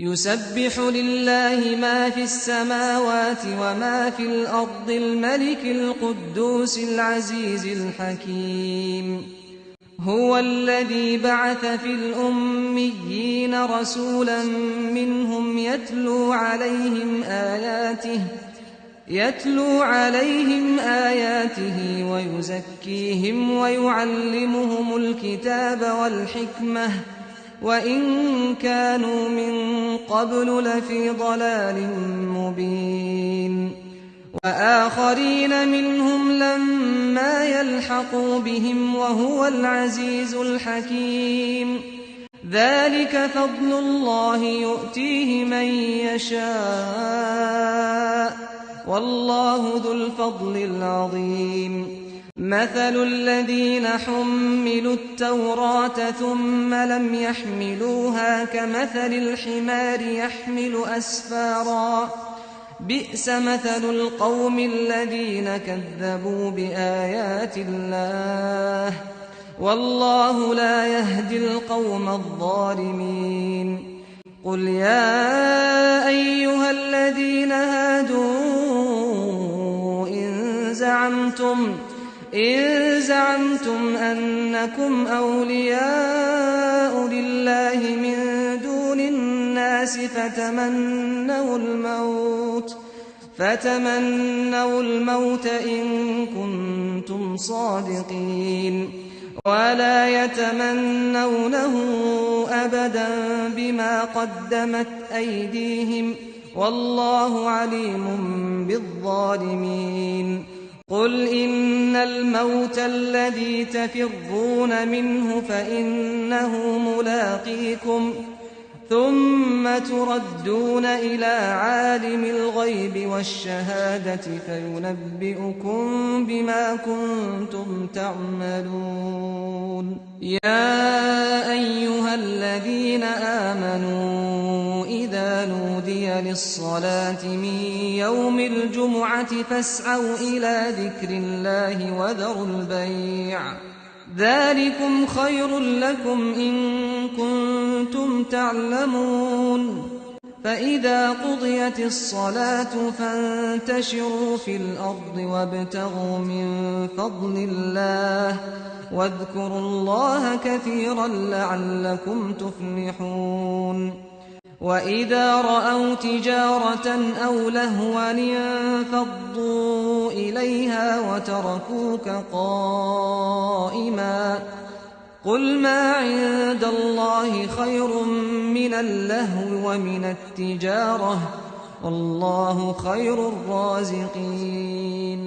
يسبح لله ما في السماوات وما في الأرض الملك القدوس العزيز الحكيم. هو الذي بعث في الأميين رسولا منهم يتلو عليهم آياته ويزكيهم ويعلمهم الكتاب والحكمة وإن كانوا من قبل لفي ضلال مبين. وآخرين منهم لما يلحقوا بهم وهو العزيز الحكيم. ذلك فضل الله يؤتيه من يشاء والله ذو الفضل العظيم. مثل الذين حملوا التوراة ثم لم يحملوها كمثل الحمار يحمل أسفارا بئس مثل القوم الذين كذبوا بآيات الله والله لا يهدي القوم الظالمين. قل يا أيها الذين هادوا إن زعمتم أنكم أولياء لله من دون الناس فتمنوا الموت إن كنتم صادقين ولا يتمنونه أبدا بما قدمت أيديهم والله عليم بالظالمين. قل إن الموت الذي تفرون منه فإنه ملاقيكم ثم تردون إلى عالم الغيب والشهادة فينبئكم بما كنتم تعملون. يا أيها الذين آمنوا إذا نودي للصلاة من يوم الجمعة فاسعوا إلى ذكر الله وذروا البيع ذلكم خير لكم إن كنتم تعلمون. فإذا قضيت الصلاة فانتشروا في الأرض وابتغوا من فضل الله واذكروا الله كثيرا لعلكم تفلحون. وإذا رأوا تجارة أو لهوا انفضوا إليها وتركوك قائما قل ما عند الله خير من اللهو ومن التجارة والله خير الرازقين.